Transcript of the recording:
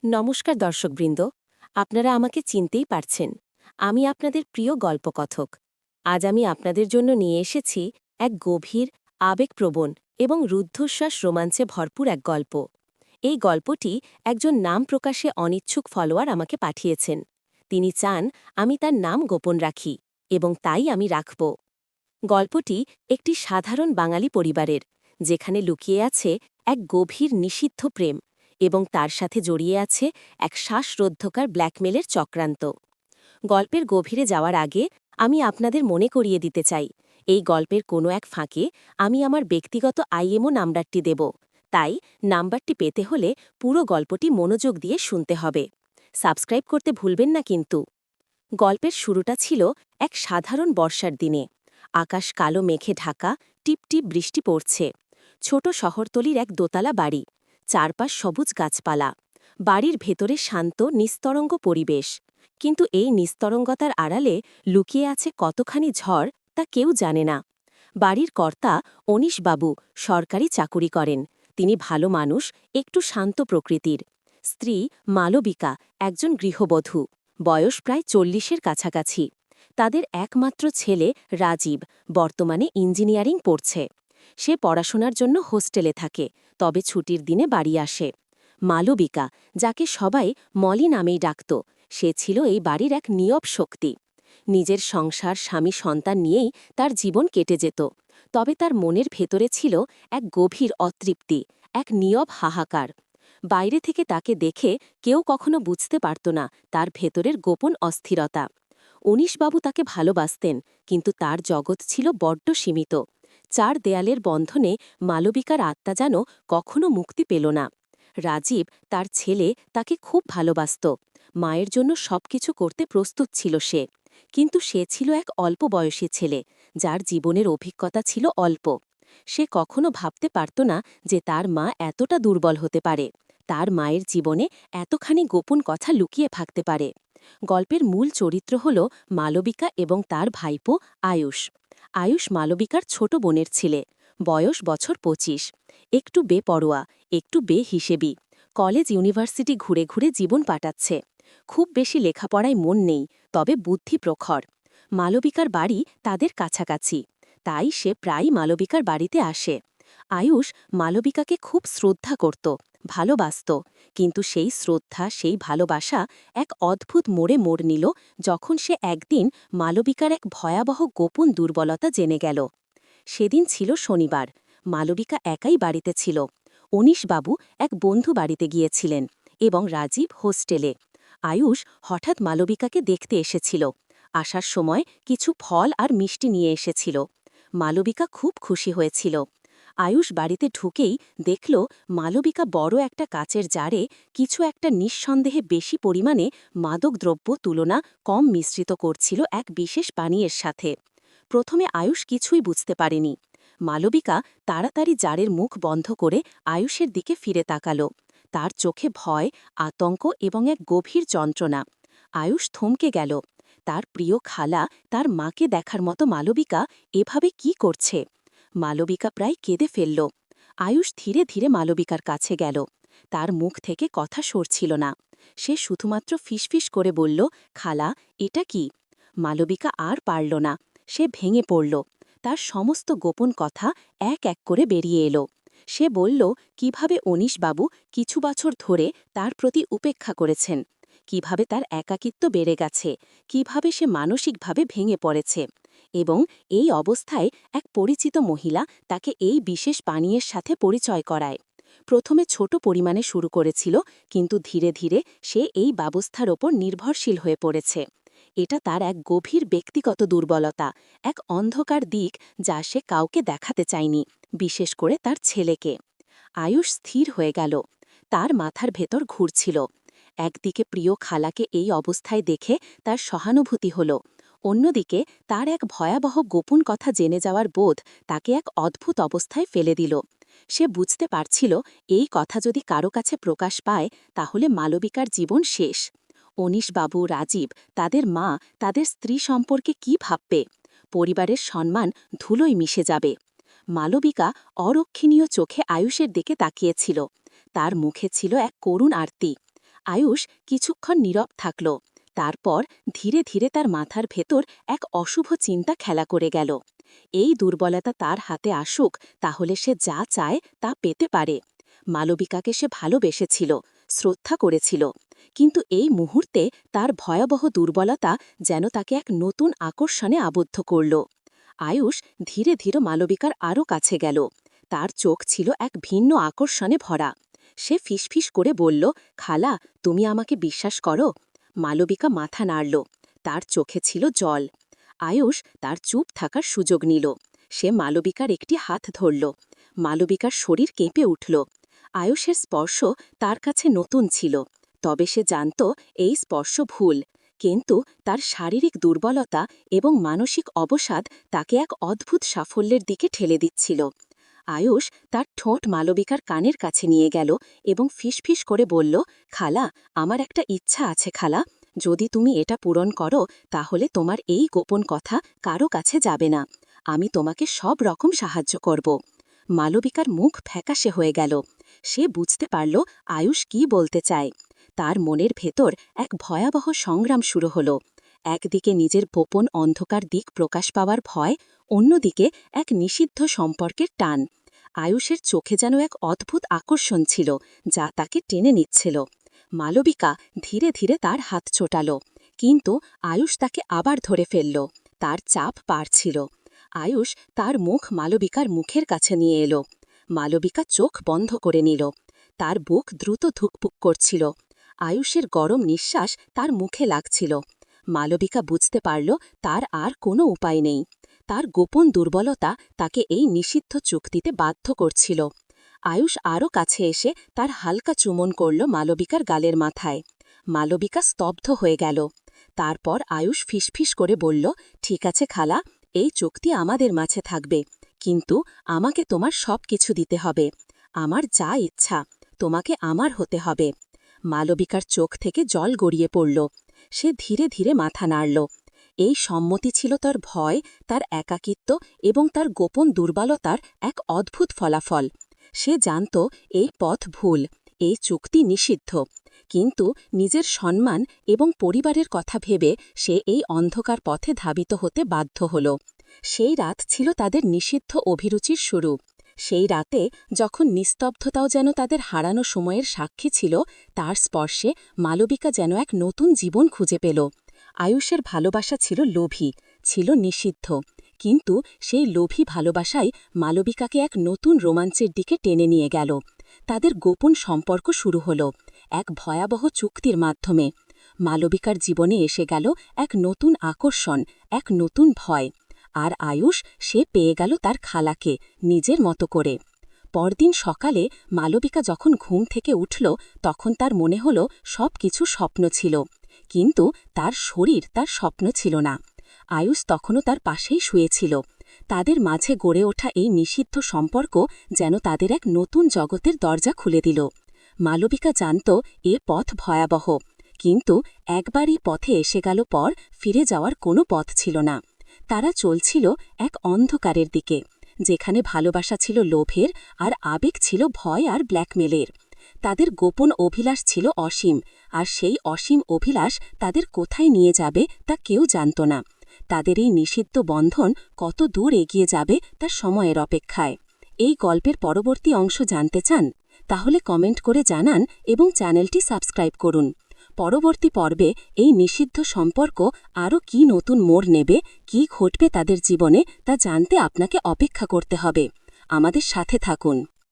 নমস্কার দর্শকবৃন্দ, আপনারা আমাকে চিনতেই পারছেন। আমি আপনাদের প্রিয় গল্পকথক। আজ আমি আপনাদের জন্য নিয়ে এসেছি এক গভীর, আবেগপ্রবণ এবং রুদ্ধশ্বাস রোমাঞ্চে ভরপুর এক গল্প। এই গল্পটি একজন নাম প্রকাশে অনিচ্ছুক ফলোয়ার আমাকে পাঠিয়েছেন। তিনি চান আমি তার নাম গোপন রাখি, এবং তাই আমি রাখব। গল্পটি একটি সাধারণ বাঙালি পরিবারের, যেখানে লুকিয়ে আছে এক গভীর নিষিদ্ধ প্রেম এবং তার সাথে জড়িয়ে আছে এক শ্বাসরোধকার ব্ল্যাকমেলের চক্রান্ত। গল্পের গভীরে যাওয়ার আগে আমি আপনাদের মনে করিয়ে দিতে চাই, এই গল্পের কোনো এক ফাঁকে আমি আমার ব্যক্তিগত আইএমও নাম্বারটি দেব। তাই নাম্বারটি পেতে হলে পুরো গল্পটি মনোযোগ দিয়ে শুনতে হবে। সাবস্ক্রাইব করতে ভুলবেন না কিন্তু। গল্পের শুরুটা ছিল এক সাধারণ বর্ষার দিনে। আকাশ কালো মেঘে ঢাকা, টিপটিপ বৃষ্টি পড়ছে। ছোট শহরতলির এক দোতলা বাড়ি, চারপাশ সবুজ গাছপালা। বাড়ির ভেতরে শান্ত নিস্তরঙ্গ পরিবেশ, কিন্তু এই নিস্তরঙ্গতার আড়ালে লুকিয়ে আছে কতখানি ঝড় তা কেউ জানে না। বাড়ির কর্তা অনীশবাবু সরকারি চাকুরি করেন। তিনি ভালো মানুষ, একটু শান্ত প্রকৃতির। স্ত্রী মালবিকা একজন গৃহবধূ, বয়স প্রায় 40-এর কাছাকাছি। তাদের একমাত্র ছেলে রাজীব বর্তমানে ইঞ্জিনিয়ারিং পড়ছে। সে পড়াশোনার জন্য হোস্টেলে থাকে, তবে ছুটির দিনে বাড়ি আসে। মালবিকা, যাকে সবাই মলি নামেই ডাকত, সে ছিল এই বাড়ির এক নীরব শক্তি। নিজের সংসার, স্বামী, সন্তান নিয়েই তার জীবন কেটে যেত। তবে তার মনের ভেতরে ছিল এক গভীর অতৃপ্তি, এক নীরব হাহাকার। বাইরে থেকে তাকে দেখে কেউ কখনো বুঝতে পারত না তার ভেতরের গোপন অস্থিরতা। অনীশবাবু তাকে ভালোবাসতেন, কিন্তু তার জগৎ ছিল বড্ড সীমিত। চার দেয়ালের বন্ধনে মালবিকার আত্মা যেন কখনো মুক্তি পেল না। রাজীব, তার ছেলে, তাকে খুব ভালোবাসত। মায়ের জন্য সবকিছু করতে প্রস্তুত ছিল সে। কিন্তু সে ছিল এক অল্প বয়সী ছেলে, যার জীবনের অভিজ্ঞতা ছিল অল্প। সে কখনো ভাবতে পারত না যে তার মা এতটা দুর্বল হতে পারে, তার মায়ের জীবনে এতখানি গোপন কথা লুকিয়ে থাকতে পারে। গল্পের মূল চরিত্র হল মালবিকা এবং তার ভাইপো আয়ুষ। আয়ুষ মালবিকার ছোট বোনের ছেলে, বয়স বছর 25। একটু বেপরোয়া, একটু বেহিসেবি। কলেজ ইউনিভার্সিটি ঘুরে ঘুরে জীবন কাটাচ্ছে। খুব বেশি লেখাপড়ায় মন নেই, তবে বুদ্ধি প্রখর। মালবিকার বাড়ি তাদের কাছাকাছি, তাই সে প্রায়ই মালবিকার বাড়িতে আসে। আয়ুষ মালবিকাকে খুব শ্রদ্ধা করত, ভালোবাসত। কিন্তু সেই শ্রদ্ধা, সেই ভালোবাসা এক অদ্ভুত মোড় নিল যখন সে একদিন মালবিকার এক ভয়াবহ গোপন দুর্বলতা জেনে গেল। সেদিন ছিল শনিবার। মালবিকা একাই বাড়িতে ছিল। অনীশবাবু এক বন্ধু বাড়িতে গিয়েছিলেন এবং রাজীব হোস্টেলে। আয়ুষ হঠাৎ মালবিকাকে দেখতে এসেছিল। আসার সময় কিছু ফল আর মিষ্টি নিয়ে এসেছিল। মালবিকা খুব খুশি হয়েছিল। আয়ুষ বাড়িতে ঢুকেই দেখল মালবিকা বড় একটা কাচের জারে কিছু একটা নিঃসন্দেহে বেশি পরিমাণে মাদকদ্রব্য তুলনা কম মিশ্রিত করছিল এক বিশেষ পানীয়ের সাথে। প্রথমে আয়ুষ কিছুই বুঝতে পারেনি। মালবিকা তাড়াতাড়ি জারের মুখ বন্ধ করে আয়ুষের দিকে ফিরে তাকাল। তার চোখে ভয়, আতঙ্ক এবং এক গভীর যন্ত্রণা। আয়ুষ থমকে গেল। তার প্রিয় খালা, তার মাকে দেখার মতো মালবিকা এভাবে কি করছে? মালবিকা প্রায় কেঁদে ফেলল। আয়ুষ ধীরে ধীরে মালবিকার কাছে গেল। তার মুখ থেকে কথা সরছিল না। সে শুধুমাত্র ফিসফিস করে বলল, খালা, এটা কি? মালবিকা আর পারল না। সে ভেঙে পড়ল। তার সমস্ত গোপন কথা এক এক করে বেরিয়ে এলো। সে বলল কিভাবে অনীশবাবু কিছু বছর ধরে তার প্রতি উপেক্ষা করেছেন, কিভাবে তার একাকিত্ব বেড়ে গেছে, কিভাবে সে মানসিকভাবে ভেঙে পড়েছে, এবং এই অবস্থায় এক পরিচিত মহিলা তাকে এই বিশেষ পানীয়ের সাথে পরিচয় করায়। প্রথমে ছোট পরিমাণে শুরু করেছিল, কিন্তু ধীরে ধীরে সে এই ব্যবস্থার ওপর নির্ভরশীল হয়ে পড়েছে। এটা তার এক গভীর ব্যক্তিগত দুর্বলতা, এক অন্ধকার দিক যা সে কাউকে দেখাতে চায়নি, বিশেষ করে তার ছেলেকে। আয়ুষ স্থির হয়ে গেল। তার মাথার ভেতর ঘুরছিল। একদিকে প্রিয় খালাকে এই অবস্থায় দেখে তার সহানুভূতি হল, অন্যদিকে তার এক ভয়াবহ গোপন কথা জেনে যাওয়ার বোধ তাকে এক অদ্ভুত অবস্থায় ফেলে দিল। সে বুঝতে পারছিল এই কথা যদি কারো কাছে প্রকাশ পায় তাহলে মালবিকার জীবন শেষ। অনীশবাবু, রাজীব, তাদের মা, তাদের স্ত্রী সম্পর্কে কি ভাববে? পরিবারের সম্মান ধুলোয় মিশে যাবে। মালবিকা অরক্ষণীয় চোখে আয়ুষের দিকে তাকিয়েছিল। তার মুখে ছিল এক করুণ আরতি। আয়ুষ কিছুক্ষণ নীরব থাকল। তারপর ধীরে ধীরে তার মাথার ভেতর এক অশুভ চিন্তা খেলা করে গেল। এই দুর্বলতা তার হাতে আসুক, তাহলে সে যা চায় তা পেতে পারে। মালবিকাকে সে ভালোবেসেছিল, শ্রদ্ধা করেছিল, কিন্তু এই মুহূর্তে তার ভয়াবহ দুর্বলতা যেন তাকে এক নতুন আকর্ষণে আবদ্ধ করল। আয়ুষ ধীরে ধীরে মালবিকার আরও কাছে গেল। তার চোখ ছিল এক ভিন্ন আকর্ষণে ভরা। সে ফিসফিস করে বলল, খালা, তুমি আমাকে বিশ্বাস করো? মালবিকা মাথা নাড়ল। তার চোখে ছিল জল। আয়ুষ তার চুপ থাকার সুযোগ নিল। সে মালবিকার একটি হাত ধরল। মালবিকার শরীর কেঁপে উঠল। আয়ুষের স্পর্শ তার কাছে নতুন ছিল, তবে সে জানত এই স্পর্শ ভুল। কিন্তু তার শারীরিক দুর্বলতা এবং মানসিক অবসাদ তাকে এক অদ্ভুত সাফল্যের দিকে ঠেলে দিচ্ছিল। আয়ুষ তার ঠোঁট মালবিকার কানের কাছে নিয়ে গেল এবং ফিসফিস করে বলল, খালা, আমার একটা ইচ্ছা আছে খালা। যদি তুমি এটা পূরণ করো তাহলে তোমার এই গোপন কথা কারো কাছে যাবে না। আমি তোমাকে সব রকম সাহায্য করব। মালবিকার মুখ ফ্যাকাশে হয়ে গেল। সে বুঝতে পারল আয়ুষ কি বলতে চায়। তার মনের ভেতর এক ভয়াবহ সংগ্রাম শুরু হল। একদিকে নিজের গোপন অন্ধকার দিক প্রকাশ পাওয়ার ভয়, অন্যদিকে এক নিষিদ্ধ সম্পর্কের টান। আয়ুষের চোখে যেন এক অদ্ভুত আকর্ষণ ছিল, যা তাকে টেনে নিচ্ছিল। মালবিকা ধীরে ধীরে তার হাত ছোটাল, কিন্তু আয়ুষ তাকে আবার ধরে ফেলল। তার চাপ বাড়ছিল। আয়ুষ তার মুখ মালবিকার মুখের কাছে নিয়ে এলো। মালবিকা চোখ বন্ধ করে নিল। তার বুক দ্রুত ধুকপুক করছিল। আয়ুষের গরম নিঃশ্বাস তার মুখে লাগছিল। মালবিকা বুঝতে পারল তার আর কোনো উপায় নেই। তার গোপন দুর্বলতা তাকে এই নিষিদ্ধ চুক্তিতে বাধ্য করছিল। আয়ুষ আরও কাছে এসে তার হালকা চুমন করল মালবিকার গালের মাথায়। মালবিকা স্তব্ধ হয়ে গেল। তারপর আয়ুষ ফিসফিস করে বলল, ঠিক আছে খালা, এই চুক্তি আমাদের মাঝে থাকবে, কিন্তু আমাকে তোমার সব কিছু দিতে হবে। আমার যা ইচ্ছা, তোমাকে আমার হতে হবে। মালবিকার চোখ থেকে জল গড়িয়ে পড়ল। সে ধীরে ধীরে মাথা নাড়ল। এই সম্মতি ছিল তার ভয়, তার একাকিত্ব এবং তার গোপন দুর্বলতার এক অদ্ভুত ফলাফল। সে জানত এই পথ ভুল, এই চুক্তি নিষিদ্ধ, কিন্তু নিজের সম্মান এবং পরিবারের কথা ভেবে সে এই অন্ধকার পথে ধাবিত হতে বাধ্য হল। সেই রাত ছিল তাদের নিষিদ্ধ অভিরুচির শুরু। সেই রাতে যখন নিস্তব্ধতাও যেন তাদের হারানো সময়ের সাক্ষী ছিল, তার স্পর্শে মালবিকা যেন এক নতুন জীবন খুঁজে পেল। আয়ুষের ভালোবাসা ছিল লোভী, ছিল নিষিদ্ধ, কিন্তু সেই লোভী ভালোবাসাই মালবিকাকে এক নতুন রোমাঞ্চের দিকে টেনে নিয়ে গেল। তাদের গোপন সম্পর্ক শুরু হল এক ভয়াবহ চুক্তির মাধ্যমে। মালবিকার জীবনে এসে গেল এক নতুন আকর্ষণ, এক নতুন ভয়। আর আয়ুষ, সে পেয়ে গেল তার খালাকে নিজের মতো করে। পরদিন সকালে মালবিকা যখন ঘুম থেকে উঠল, তখন তার মনে হল সব কিছু স্বপ্ন ছিল, কিন্তু তার শরীর তার স্বপ্ন ছিল না। আয়ুষ তখনও তার পাশেই শুয়েছিল। তাদের মাঝে গড়ে ওঠা এই নিষিদ্ধ সম্পর্ক যেন তাদের এক নতুন জগতের দরজা খুলে দিল। মালবিকা জানত এ পথ ভয়াবহ, কিন্তু একবার এই পথে এসে গেল পর ফিরে যাওয়ার কোনো পথ ছিল না। তারা চলছিল এক অন্ধকারের দিকে, যেখানে ভালোবাসা ছিল লোভের আর আবেগ ছিল ভয় আর ব্ল্যাকমেলের। তাদের গোপন অভিলাষ ছিল অসীম, আর সেই অসীম অভিলাষ তাদের কোথায় নিয়ে যাবে তা কেউ জানত না। তাদের এই নিষিদ্ধ বন্ধন কত দূর এগিয়ে যাবে তা সময়ের অপেক্ষায়। এই গল্পের পরবর্তী অংশ জানতে চান? তাহলে কমেন্ট করে জানান এবং চ্যানেলটি সাবস্ক্রাইব করুন। পরবর্তী পর্বে এই নিষিদ্ধ সম্পর্ক আরও কী নতুন মোড় নেবে, কী ঘটবে তাদের জীবনে, তা জানতে আপনাকে অপেক্ষা করতে হবে। আমাদের সাথে থাকুন।